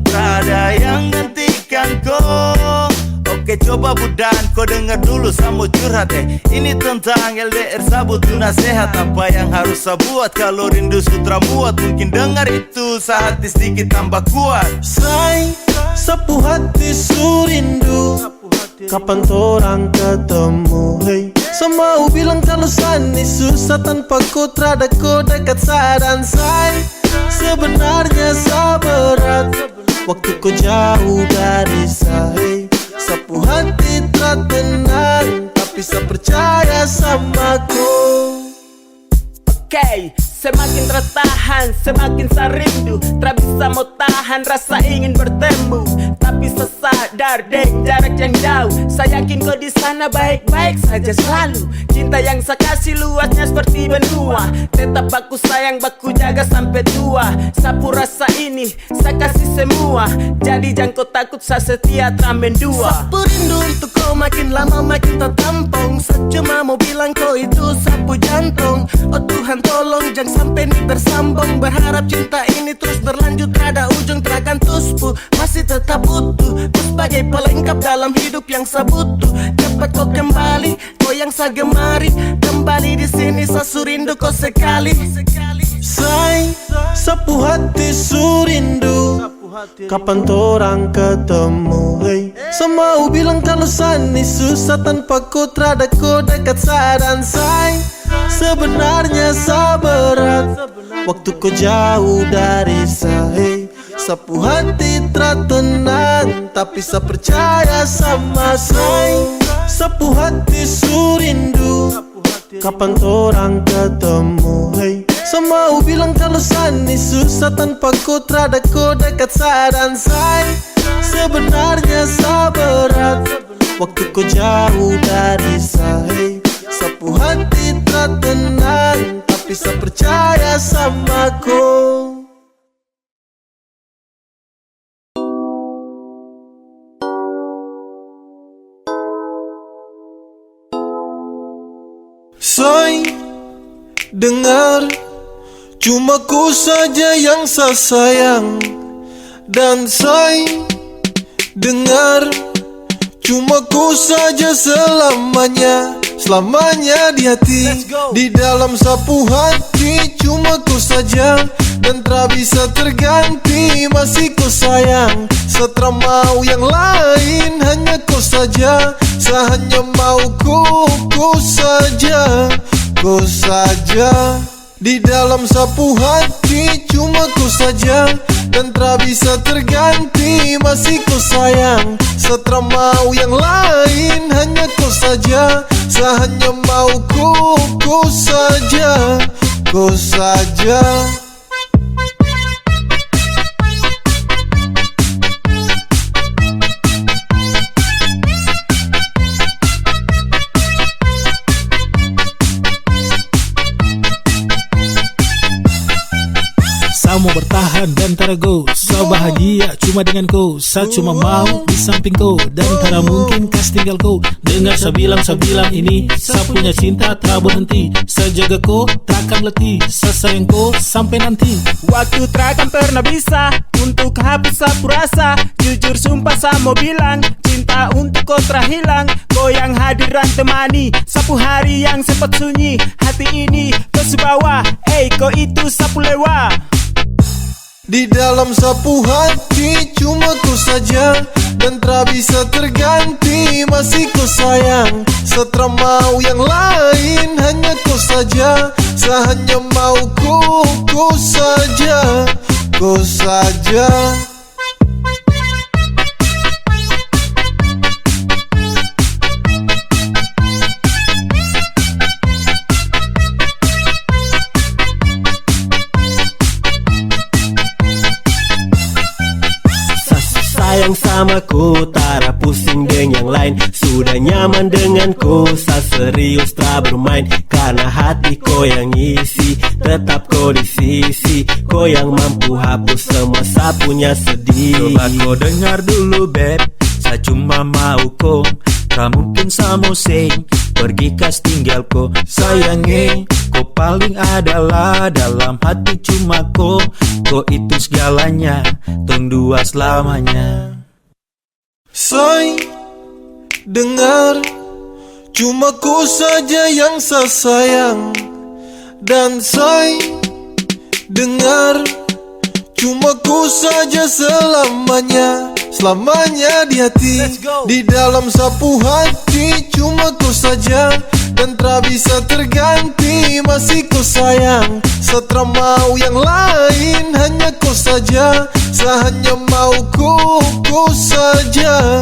C: Tak ada yang hentikan kau. Oke coba budan, kau dengar dulu saya mau curhat Ini tentang LDR sabut tuh nasihat. Apa yang harus saya buat kalau rindu sutra muat? Mungkin dengar itu saat sedikit tambah kuat.
A: Say, sapu hati surindu, kapan torang ketemu, hey. Semau bilang kalau sani susah tanpa kau terada kau dekat sadan. Say, sebenarnya sabarat waktu kau jauh dari saya. Sapu hati tak tenang, tapi saya percaya sama kau.
J: Oke, semakin tertahan, semakin saya rindu. Tak bisa mau tahan rasa ingin bertemu. Tapi saya sadar deng jarak yang jauh. Saya yakin kau di sana baik-baik saja selalu. Cinta yang saya kasih luasnya seperti benua. Tetap baku sayang, baku jaga sampai tua. Sapu rasa ini, saya kasih semua. Jadi jangan kau takut, saya setia teramen dua.
M: Sapu rindu untuk kau makin lama makin tertampung. Saya cuma mau bilang kau itu sapu jantung. Oh Tuhan tolong jangan sampai ini bersambung. Berharap cinta ini terus berlanjut, ada ujung terakan tuspu. Masih tetap utuh, kau sebagai pelengkap dalam hidup yang saya butuh. Cepat kau kembali, kau yang saya gemari. Kembali di sini saya surindu kau sekali.
A: Say, sapu hati surindu, kapan torang ketemu, hey. Semau bilang kalau sani susah tanpa kau terada kau dekat sadan. Say, sebenarnya sabarat waktu kau jauh dari saya. Sapu hati tak tenang, tapi saya percaya sama saya. Sapu hati surindu, kapan torang ketemu, hey. Semau bilang kalau sani susah tanpa kau terada kau dekat sadan. Say, sebenarnya sabarat waktu kau jauh dari saya. Sapu hati tak tenang, tapi saya percaya sama kau. Say, dengar, cuma ku saja yang saya sayang. Dan say, dengar, cuma ku saja selamanya. Selamanya di hati, di dalam sapu hati. Cuma ku saja dan tak bisa terganti. Masih ku sayang, setelah mau yang lain. Hanya ku saja, saya hanya mau ku saja, ku saja. Di dalam sapu hati cuma ku saja dan tak bisa terganti. Masih ku sayang, setelah mau yang lain. Hanya ku saja, saya hanya mau ku saja, ku saja.
N: Saya mau bertahan dan tarago. Saya bahagia cuma dengan kau. Saya cuma mau di samping kau dan tak mungkin kas tinggal kau. Dengar saya bilang ini, saya punya cinta tak berhenti. Saya jaga kau takkan letih. Saya sayang kau sampai nanti.
J: Waktu takkan pernah bisa untuk hapus sapu rasa. Jujur sumpah saya mau bilang, cinta untuk kau terhilang. Kau yang hadiran temani sapu hari yang sempat sunyi. Hati ini kau sebawa, kau itu sapu lewa.
A: Di dalam sapu hati cuma ku saja dan tak bisa terganti. Masih ku sayang, setelah mau yang lain. Hanya ku saja, saya hanya mau ku saja, ku saja.
D: Sayang sama ku, tak pusing dengan yang lain. Sudah nyaman dengan ku, saya serius tak bermain. Karena hati kau yang isi, tetap kau di sisi. Kau yang mampu hapus semua saya punya sedih.
O: Coba kau dengar dulu beb, saya cuma mau kau. Tak mungkin saya mau sing, pergi kas tinggal kau. Sayangnya kau paling adalah dalam hati cuma kau. Kau itu segalanya, tong dua selamanya.
A: Say, Dengar, cuma ku saja yang sayang. Dan dengar, cuma ku saja selamanya. Selamanya di hati, di dalam sapu hati. Cuma ku saja dan tak bisa terganti. Masih ku sayang, setelah mau yang lain. Hanya ku saja, hanya mau ku saja.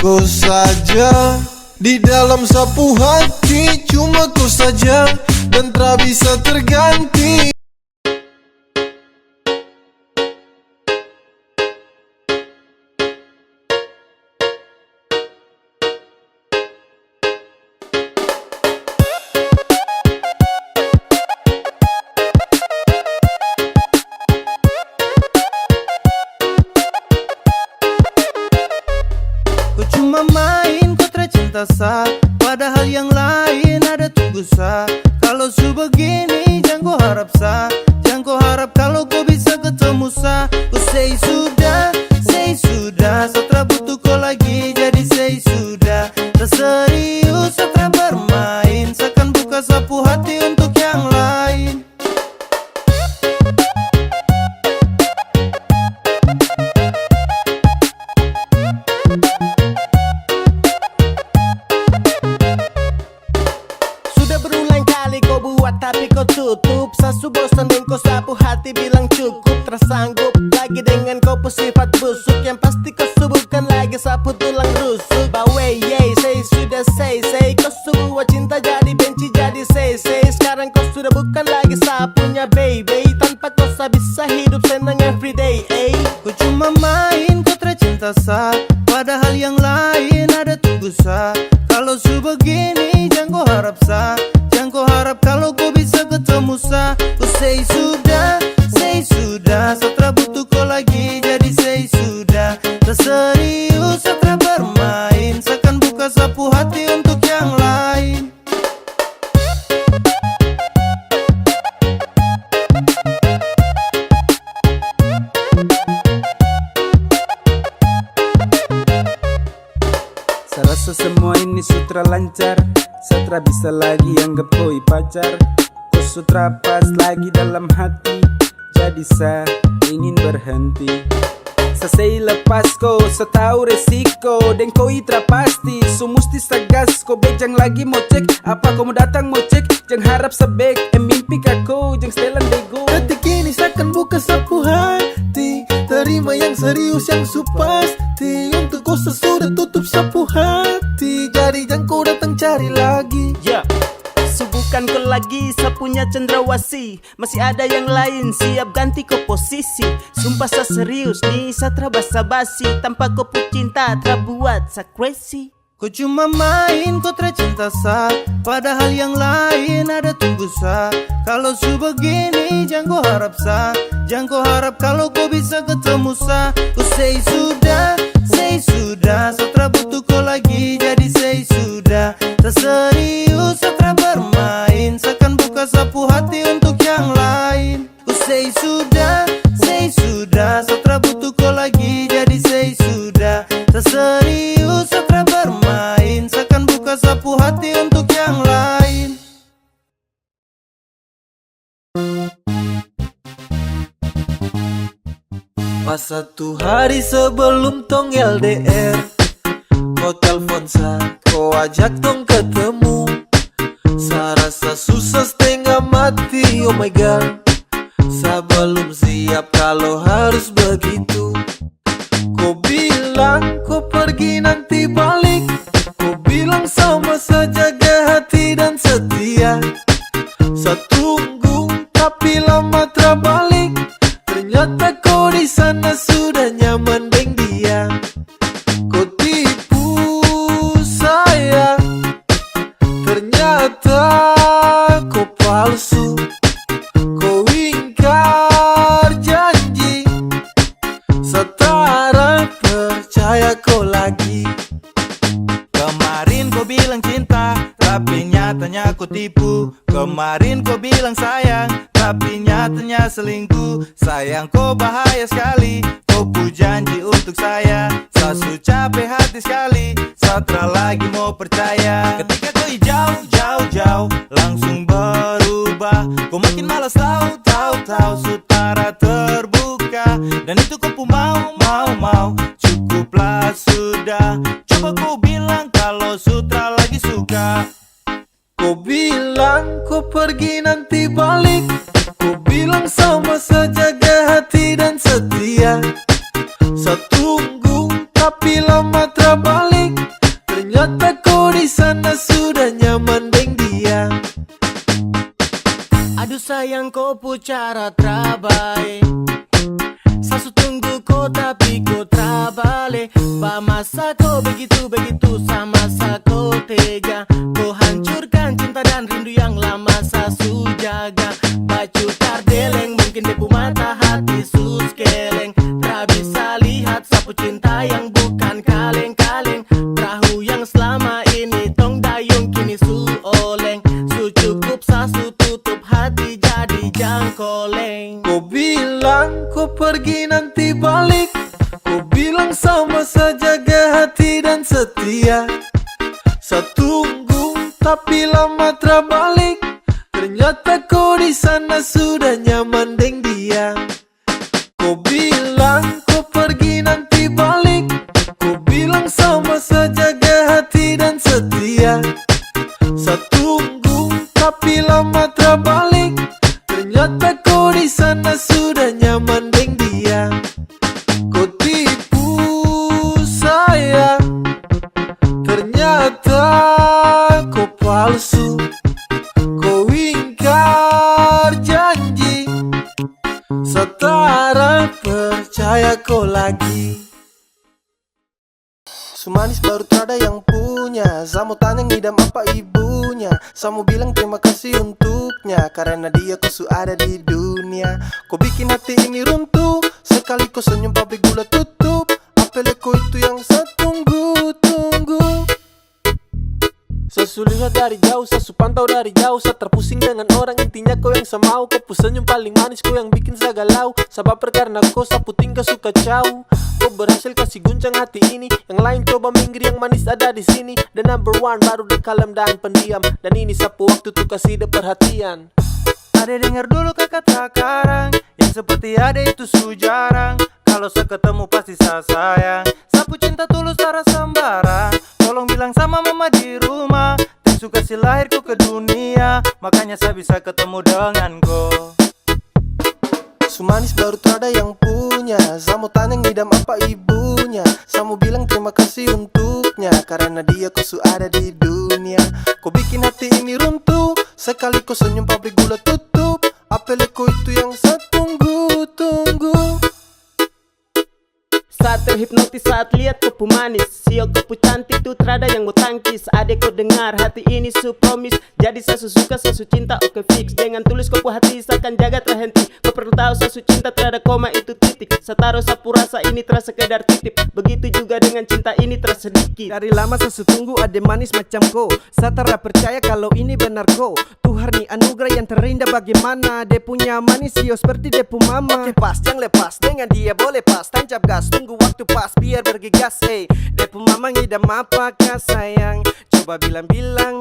A: Ku saja di dalam sapu hati. Cuma ku saja dan tak bisa terganti.
C: Cuma main kotra cinta sah, padahal yang lain ada tunggu sah. Kalau su begini jangan kau harap sah, jangan kau harap kalau kau bisa ketemu sah. Ku say sudah, setelah butuh kau lagi. Jadi say sudah, tak serius setelah bermain. Seakan buka sapu hati untuk yang lain.
M: Tapi kau tutup, sasu bosan dan kau sapu hati bilang cukup. Tersanggup lagi dengan kau sifat busuk. Yang pasti kau subuhkan lagi sapu tulang rusuk. Bawe yey, sudah say kau sebuah cinta jadi benci jadi say. Sekarang kau sudah bukan lagi sapunya baby. Tanpa kau bisa hidup senang everyday.
C: Ku cuma main kotra cinta sah, padahal yang lain ada tunggu sah. Kalau su begini jangan kau harap sah, jangan kau harap kalau kau bisa ketemu sah. Ku say sudah, setelah butuh kau lagi. Jadi say sudah, tak serius setelah bermain. Seakan buka sapu hati untuk yang lain.
P: Saya rasa semua ini sutra lancar. Setra bisa lagi anggap koi pacar. Kau sutra pas lagi dalam hati. Jadi saya ingin berhenti. Selesai lepas kau, setahu resiko. Dan kau itra pasti, so musti sagas. Kau bejang lagi mau cek, apa kau mau datang mau cek. Jangan harap sebek, mimpi kako. Jangan setelan bego.
A: Detik ini seakan buka sapu hati. Terima yang serius yang su pasti. Untuk kau sesudah tutup sapu hati. Jadi jangan kau datang cari lagi.
D: Subuhkan kau lagi sapunya cendrawasih. Masih ada yang lain siap ganti kau posisi. Sumpah saya serius nih, saya tra basa-basi. Tanpa kau cinta tra buat saya crazy.
C: Kau cuma main kotra cinta sah, padahal yang lain ada tunggu sah. Kalau su begini jangan kau harap sah, jangan kau harap kalau kau bisa ketemu sah. Ku say sudah, setelah butuh kau lagi. Jadi say sudah, tak serius setelah bermain. Seakan buka sapu hati untuk yang lain. Ku say sudah, setelah butuh kau lagi. Jadi say sudah, tak serius setelah bermain. Seakan buka sapu hati untuk yang lain. Pas satu hari sebelum tong LDR, kau telpon sa, kau ajak tong ketemu. Sa rasa susah setengah mati, oh my god. Sa belum siap kalau harus begitu. Kau bilang kau pergi nanti balik. Kau bilang sama saja jaga hati dan setia. Sa tunggu tapi lama terbalik. Ternyata kau di sana sudah nyaman dengan dia. Kau tipu saya. Ternyata kau palsu. Kau ingkar janji. Setara percaya kau lagi. Kemarin kau bilang cinta, tapi nyatanya kau tipu. Kemarin kau bilang sayang, tapi nyatanya selingkuh. Sayang kau bahaya sekali, kau pu janji untuk saya su capek hati sekali, Satra lagi mau percaya. Ketika kau jauh, langsung berubah. Kau makin malas tahu, sutara terbuka. Dan itu kau pu mau, cukuplah sudah. Coba kau bilang kalau Sutra lagi suka.
A: Kau bilang kau pergi nanti balik, kau bilang sama saja jaga hati dan setia. Saya tunggu tapi lama terbalik, ternyata kau di sana sudah nyaman dengan dia.
D: Aduh sayang kau pu cara terbaik, sasu tunggu kau tapi kau terbalik. Ba masa kau begitu sama sa kau tega, kau hancurkan cinta dan rindu yang lama sasu jaga. Baju tardeleng mungkin depu mata hati sus keleng, tak bisa lihat sapu cinta yang bukan kaleng-kaleng. Perahu yang selama ini tong dayung kini su oleng, su cukup sasu tutup hati jadi jangkoleng.
A: Kau bilang kau pergi nanti balik, kau bilang sama saja jaga hati dan setia. Saya tunggu tapi lama terbalik, ternyata kau di sana sudah nyaman dengan dia. Kau bilang kau pergi nanti balik, kau bilang sama saja jaga hati dan setia. Saya tunggu tapi lama terbalik, ternyata kau di sana sudah nyaman dengan dia. Kau tipu saya, ternyata kau palsu. Kau ingkar janji, setara percaya kau lagi. Sumanis baru terada yang punya, Samu tanya ngidam apa ibunya. Samu bilang terima kasih untuknya, karena dia kau su ada di dunia. Kau bikin hati ini runtuh, sekali kau senyum pabrik gula tutup. Apele kau itu yang saya tunggu. Saya lihat dari jauh, saya pantau dari jauh. Saya terpusing dengan orang, intinya kau yang saya mau. Kau pu senyum paling manis, kau yang bikin saya galau. Sebab karena kau sapu tingkah suka kacau. Kau berhasil kasih guncang hati ini, yang lain coba minggir, yang manis ada di sini. The number one baru di kalem dan pendiam, dan ini sapu waktu tuh kasih de perhatian.
C: Ada dengar dulu kata karang, yang seperti ada itu su jarang. Kalau saya ketemu pasti saya sayang, sapu cinta tulus cara sembarang. Tolong bilang sama mama di rumah, Tisu kasih lahirku ke dunia, makanya saya bisa ketemu dengan kau.
A: Sumanis baru terada yang punya, Samu tanya ngidam apa ibunya. Samu bilang terima kasih untuknya, karena dia kau su ada di dunia. Kau bikin hati ini runtuh, sekali kau senyum pabrik gula tutup. Apele kau itu yang saya tunggu.
D: Saat terhipnotis saat lihat kau pu manis, sio kau pu cantik tuh terada yang mau tangkis. Adek kau dengar hati ini su promise, jadi saya suka saya cinta oke fix. Dengan tulus kau pu hati saya akan jaga terhenti. Kau perlu tahu saya cinta terada koma itu titik. Saya taruh sapu rasa ini terasa sekedar titip, begitu juga dengan cinta ini terasa sedikit.
Q: Dari lama saya tunggu ade manis macam kau, saya tak percaya kalau ini benar kau. Tuhan nih anugerah yang terindah, bagaimana dia punya manis sio seperti dia pu mama. Oke pas, jangan lepas dengan dia boleh pas, tancap gas, tunggu waktu pas biar bergegas. Dia pu mama ngidam apakah sayang, coba bilang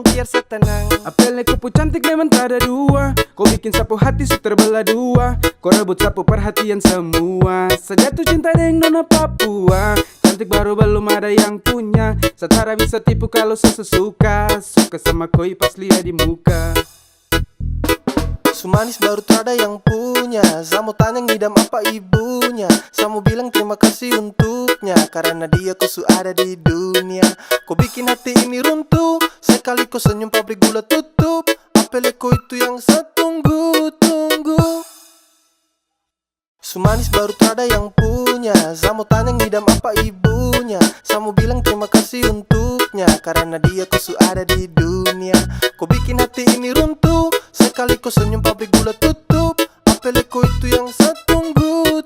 Q: biar saya tenang.
P: Apelnya kau pu cantik memang tak ada dua, kau bikin sapu hati su terbelah dua. Kau rebut sapu perhatian semua, saya jatuh cinta dengan nona Papua. Cantik baru belum ada yang punya, setara bisa tipu kalau saya suka sama koi pas lihat di muka.
A: Sumanis baru terada yang punya, Samu tanya ngidam apa ibunya. Samu bilang terima kasih untuknya, karena dia kau su ada di dunia. Kau bikin hati ini runtuh, sekali kau senyum pabrik gula tutup. Apele kau itu yang saya tunggu. Sumanis baru terada yang punya, Samu tanya ngidam apa ibunya. Samu bilang terima kasih untuknya, karena dia kau su ada di dunia. Kau bikin hati ini runtuh, sekali kau senyum pabrik gula tutup. Apele kau itu yang saya tunggu.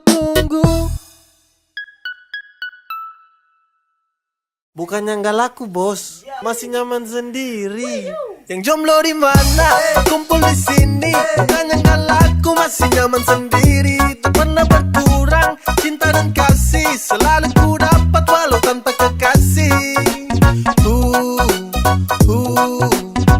A: Bukannya nggak laku bos, masih nyaman sendiri. Yang jomblo di mana? Kumpul di sini. Bukannya nggak laku, masih nyaman sendiri. Tak pernah berkurang cinta dan kasih, selalu ku dapat walau tanpa kekasih.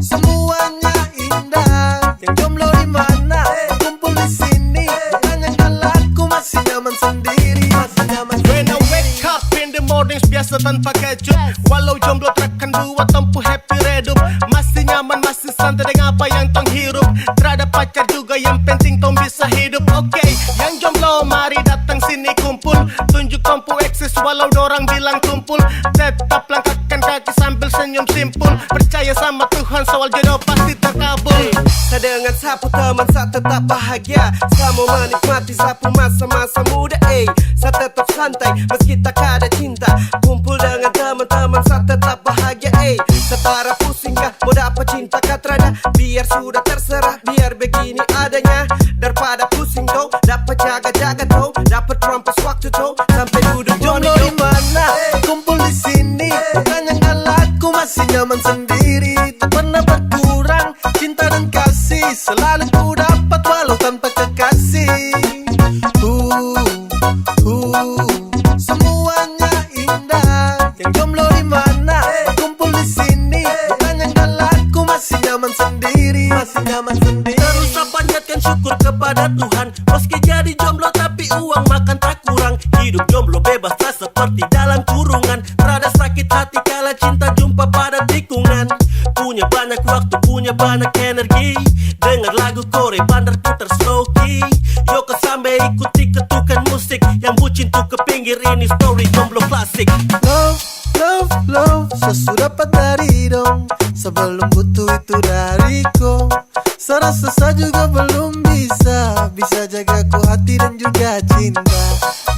A: Semuanya indah. Yang jomblo di mana? Kumpul di sini. Bukannya galakku, masih nyaman sendiri. Masih nyaman
M: When I wake up in the mornings biasa tanpa kecut. Walau jomblo takkan buat tempuh happy redup. Masih nyaman, masih santai dengan apa yang tong hirup. Terada pacar juga yang penting tong bisa hidup. Oke, yang jomblo mari datang sini kumpul. Tunjuk kompu eksis walau dorang bilang tumpul. Tetap langkahkan kaki sambil senyum simpul. Percaya sama Tuhan soal jodoh pasti terkabul.
Q: Saya dengan sapu teman saya tetap bahagia. Saya mau menikmati sapu masa-masa muda. Saya tetap santai meski tak ada cinta. Kumpul dengan teman-teman saya tetap bahagia. Setara pusing kah mau dapat cinta katrada. Biar sudah terserah, biar begini adanya. Daripada pusing tau, dapat jaga-jaga tau, dapat rampas waktu tau, sampai duduk
A: jomblo di mana? Kumpul di sini. Bukannya galakku, masih nyaman sendiri. Tak pernah berkurang cinta dan kasih, selalu ku dapat walau tanpa kekasih. Semuanya indah. Yang jomblo di mana? Kumpul di sini. Bukannya galakku, masih nyaman sendiri. Masih nyaman sendiri.
D: Terus panjatkan syukur kepada Tuhan. Meski jadi jomblo tapi uang makan tak kurang. Hidup jomblo bebas tak seperti dalam kurungan. Rada sakit hati kala cinta jumpa pada tikungan. Punya banyak waktu, punya banyak energi. Dengar lagu Korea bandar putar slow key. Yoko sampai ikuti ketukan musik. Yang bucin tuh ke pinggir, ini story jomblo klasik.
A: Love, sesudah dari dong. Sebelum butuh itu dariku. Serasa saya juga belum bisa jaga ku hati dan juga cinta.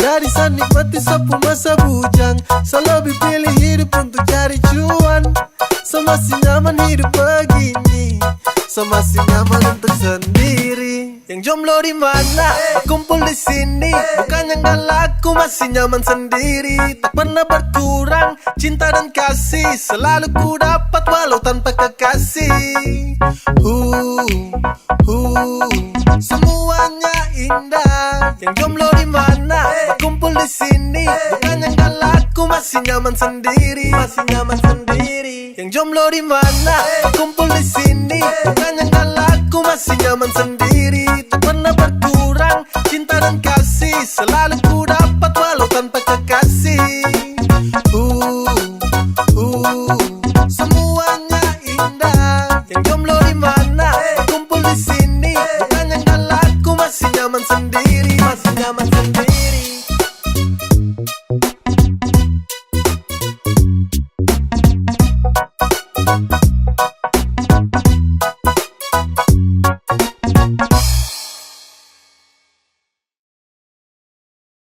A: Jadi saya nikmati sapu masa bujang. Saya lebih pilih hidup untuk cari cuan. Saya masih nyaman hidup begini. Saya masih nyaman untuk sendiri. Yang jomblo di mana? Kumpul di sini. Bukannya galakku, masih nyaman sendiri. Tak pernah berkurang cinta dan kasih, selalu ku dapat walau tanpa kekasih. Semuanya indah. Yang jomblo di mana? Kumpul di sini. Bukannya galakku, masih nyaman sendiri. Masih nyaman sendiri. Yang jomblo di mana? Kumpul di sini. Bukannya galakku, masih nyaman sendiri. Tak pernah berkurang cinta dan kasih, selalu ku dapat walau tanpa kekasih. Semuanya indah. Yang jomblo di mana? Kumpul di sini. Bukannya galakku, masih nyaman sendiri. Masih nyaman